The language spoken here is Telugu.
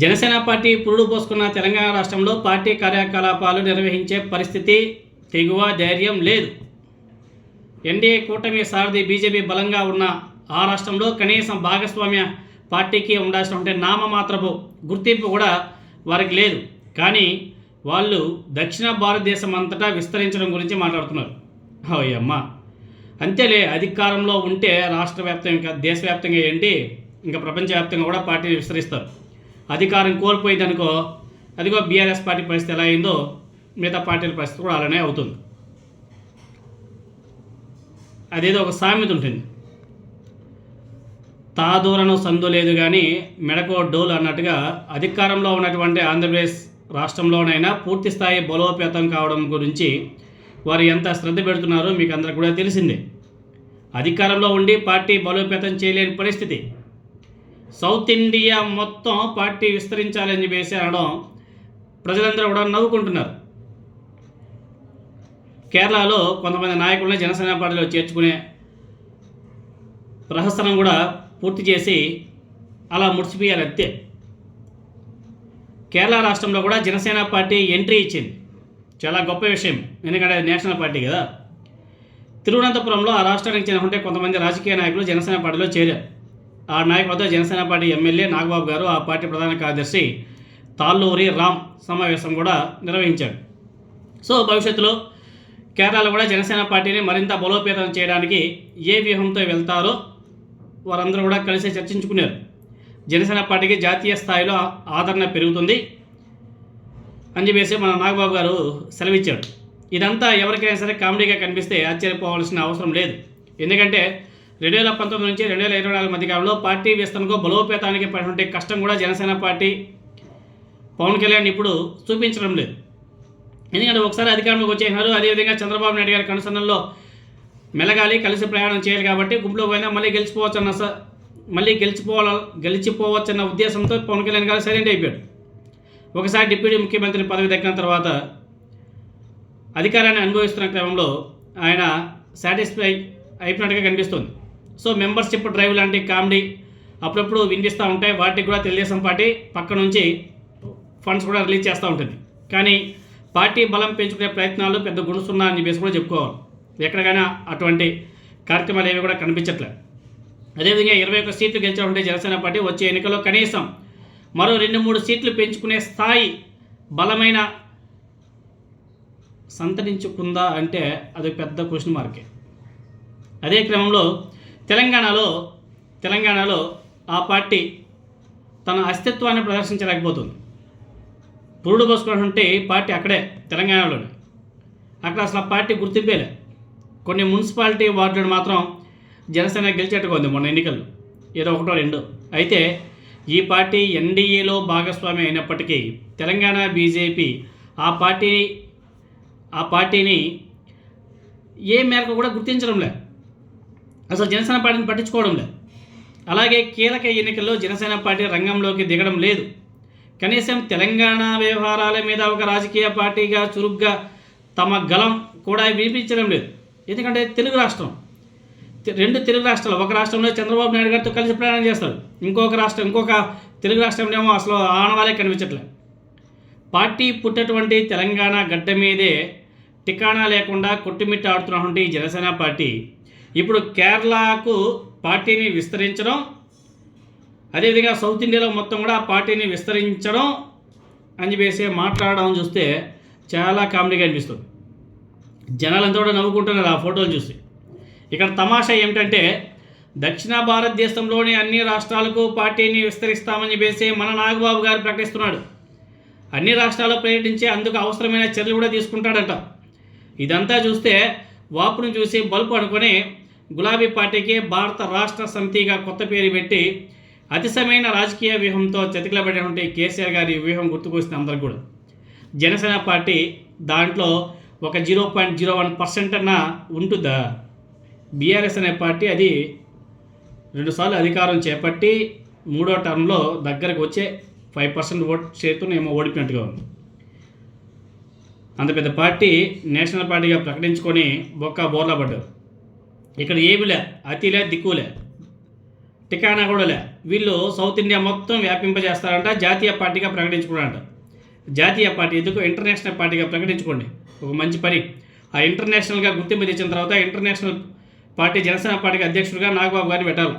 జనసేన పార్టీ పురుడు పోసుకున్న తెలంగాణ రాష్ట్రంలో పార్టీ కార్యకలాపాలు నిర్వహించే పరిస్థితి, తెగువ, ధైర్యం లేదు. ఎన్డీఏ కూటమి సారథి బీజేపీ బలంగా ఉన్న ఆ రాష్ట్రంలో కనీసం భాగస్వామ్య పార్టీకి ఉండాల్సినటువంటి నామమాత్రపు గుర్తింపు కూడా వారికి లేదు. కానీ వాళ్ళు దక్షిణ భారతదేశం అంతటా విస్తరించడం గురించి మాట్లాడుతున్నారు. అయ్యమ్మ, అంతేలే, అధికారంలో ఉంటే రాష్ట్ర వ్యాప్తంగా, ఇంకా దేశవ్యాప్తంగా ఏంటి, ఇంకా ప్రపంచవ్యాప్తంగా కూడా పార్టీని విస్తరిస్తారు. అధికారం కోల్పోయిందనుకో, అదిగో బీఆర్ఎస్ పార్టీ పరిస్థితి ఎలా అయిందో మిగతా పార్టీల పరిస్థితి కూడా అలానే అవుతుంది. అదేదో ఒక సామెత ఉంటుంది, తాదూరను సందు లేదు కానీ మెడకో డోలు అన్నట్టుగా అధికారంలో ఉన్నటువంటి ఆంధ్రప్రదేశ్ రాష్ట్రంలోనైనా పూర్తి స్థాయి బలోపేతం కావడం గురించి వారు ఎంత శ్రద్ధ పెడుతున్నారో మీకు అందరికీ కూడా తెలిసిందే. అధికారంలో ఉండి పార్టీ బలోపేతం చేయలేని పరిస్థితి. సౌత్ ఇండియా మొత్తం పార్టీ విస్తరించాలని చెప్పేసి అనడం ప్రజలందరూ కూడా నవ్వుకుంటున్నారు. కేరళలో కొంతమంది నాయకులను జనసేన పార్టీలో చేర్చుకునే ప్రహసనం కూడా పూర్తి చేసి అలా ముడిచిపోయారు అంతే. కేరళ రాష్ట్రంలో కూడా జనసేన పార్టీ ఎంట్రీ ఇచ్చింది. చాలా గొప్ప విషయం, ఎందుకంటే అది నేషనల్ పార్టీ కదా. తిరువనంతపురంలో ఆ రాష్ట్రానికి చెందిన కొంతమంది రాజకీయ నాయకులు జనసేన పార్టీలో చేరారు. ఆ నాయకులతో జనసేన పార్టీ ఎమ్మెల్యే నాగబాబు గారు, ఆ పార్టీ ప్రధాన కార్యదర్శి తాళ్ళూరి రామ్ సమావేశం కూడా నిర్వహించాడు. సో భవిష్యత్తులో కేరళలో కూడా జనసేన పార్టీని మరింత బలోపేతం చేయడానికి ఏ వ్యూహంతో వెళ్తారో వారందరూ కూడా కలిసి చర్చించుకున్నారు. జనసేన పార్టీకి జాతీయ స్థాయిలో ఆదరణ పెరుగుతుంది అని చెప్పేసి మన నాగబాబు గారు సెలవిచ్చాడు. ఇదంతా ఎవరికైనా సరే కామెడీగా కనిపిస్తే ఆశ్చర్యపోవాల్సిన అవసరం లేదు. ఎందుకంటే 2019 నుంచి 2024 మధ్య కాలంలో పార్టీ విస్తరణకు బలోపేతానికి పడినటువంటి కష్టం కూడా జనసేన పార్టీ పవన్ కళ్యాణ్ ఇప్పుడు చూపించడం లేదు. ఎందుకంటే ఒకసారి అధికారంలోకి వచ్చేసినారు. అదేవిధంగా చంద్రబాబు నాయుడు గారి కనుసన్నల్లో మెలగాలి, కలిసి ప్రయాణం చేయాలి కాబట్టి గుంపులో పోయినా మళ్ళీ గెలిచిపోవచ్చన్న ఉద్దేశంతో పవన్ కళ్యాణ్ గారు సైలెంట్ అయిపోయాడు. ఒకసారి డిప్యూటీ ముఖ్యమంత్రి పదవి దక్కిన తర్వాత అధికారాన్ని అనుభవిస్తున్న క్రమంలో ఆయన సాటిస్ఫై అయిపోయినట్టుగా కనిపిస్తుంది. సో మెంబర్షిప్ డ్రైవ్ లాంటి కామెడీ అప్పుడప్పుడు వినిపిస్తూ ఉంటాయి. వాటికి కూడా తెలుగుదేశం పార్టీ పక్క నుంచి ఫండ్స్ కూడా రిలీజ్ చేస్తూ ఉంటుంది. కానీ పార్టీ బలం పెంచుకునే ప్రయత్నాలు పెద్ద గుణసున్నా అని చెప్పేసి కూడా చెప్పుకోవాలి. ఎక్కడికైనా అటువంటి కార్యక్రమాలు ఏవి కూడా కనిపించట్లేదు. అదేవిధంగా 21 సీట్లు గెలిచినటువంటి జనసేన పార్టీ వచ్చే ఎన్నికల్లో కనీసం మరో 2-3 సీట్లు పెంచుకునే స్థాయి బలమైన సంతరించుకుందా అంటే అది పెద్ద క్వశ్చన్ మార్కే. అదే క్రమంలో తెలంగాణలో ఆ పార్టీ తన అస్తిత్వాన్ని ప్రదర్శించలేకపోతుంది. పురుడు పోసుకున్నటువంటి పార్టీ అక్కడే తెలంగాణలోనే. అక్కడ అసలు ఆ పార్టీ గుర్తింపేలే. కొన్ని మున్సిపాలిటీ వార్డులను మాత్రం జనసేన గెలిచేట్టుగా ఉంది మొన్న ఎన్నికల్లో, ఏదో 1-2. అయితే ఈ పార్టీ ఎన్డీఏలో భాగస్వామి అయినప్పటికీ తెలంగాణ బీజేపీ ఆ పార్టీని ఏ మేరకు కూడా గుర్తించడం లేదు. అసలు జనసేన పార్టీని పట్టించుకోవడం లేదు. అలాగే కీలక ఎన్నికల్లో జనసేన పార్టీ రంగంలోకి దిగడం లేదు. కనీసం తెలంగాణ వ్యవహారాల మీద ఒక రాజకీయ పార్టీగా చురుగ్గా తమ గలం కూడా వినిపించడం లేదు. ఎందుకంటే తెలుగు రాష్ట్రం, 2 తెలుగు రాష్ట్రాలు, ఒక రాష్ట్రంలో చంద్రబాబు నాయుడు గారితో కలిసి ప్రయాణం చేస్తాడు, ఇంకొక తెలుగు రాష్ట్రంలో అసలు ఆనవాలే కనిపించట్లేదు. పార్టీ పుట్టటువంటి తెలంగాణ గడ్డ మీదే టికాణా లేకుండా కొట్టుమిట్ట ఆడుతున్నటువంటి జనసేన పార్టీ ఇప్పుడు కేరళకు పార్టీని విస్తరించడం, అదేవిధంగా సౌత్ ఇండియాలో మొత్తం కూడా పార్టీని విస్తరించడం అని చెప్పేసి మాట్లాడడం చూస్తే చాలా కామెడీగా అనిపిస్తుంది. జనాలంతా కూడా నవ్వుకుంటున్నారు ఆ ఫోటోలు చూసి. ఇక్కడ తమాషా ఏమిటంటే దక్షిణ భారతదేశంలోని అన్ని రాష్ట్రాలకు పార్టీని విస్తరిస్తామని చెప్పేసి మన నాగబాబు గారు ప్రకటిస్తున్నాడు. అన్ని రాష్ట్రాల్లో పర్యటించి అందుకు అవసరమైన చర్యలు కూడా తీసుకుంటాడట. ఇదంతా చూస్తే వాపును చూసి బలుపు అనుకొని గులాబీ పార్టీకి భారత రాష్ట్ర సమితిగా కొత్త పేరు పెట్టి అతిశయమైన రాజకీయ వ్యూహంతో చతికిలబడినటువంటి కేసీఆర్ గారి వ్యూహం గుర్తుకొస్తుంది అందరికి కూడా. జనసేన పార్టీ దాంట్లో ఒక 0.01% అన్న ఉంటుందా? బీఆర్ఎస్ అనే పార్టీ అది 2 సార్లు అధికారం చేపట్టి 3వ టర్మ్లో దగ్గరకు వచ్చే 5% ఓట్ చేతున్న ఏమో ఓడిపోయినట్టుగా ఉంది. అంత పెద్ద పార్టీ నేషనల్ పార్టీగా ప్రకటించుకొని బోర్లా పడ్డారు. ఇక్కడ ఏమిలే, అతిలే, దిక్కులే. టికానా కూడా లే. వీళ్ళు సౌత్ ఇండియా మొత్తం వ్యాపింపజేస్తారంట, జాతీయ పార్టీగా ప్రకటించుకున్నారంట. జాతీయ పార్టీ ఎందుకు ఇంటర్నేషనల్ పార్టీగా ప్రకటించుకోండి, ఒక మంచి పని. ఆ ఇంటర్నేషనల్గా గుర్తింపు తెచ్చిన తర్వాత ఇంటర్నేషనల్ పార్టీ జనసేన పార్టీకి అధ్యక్షుడిగా నాగబాబు గారిని పెట్టాలి.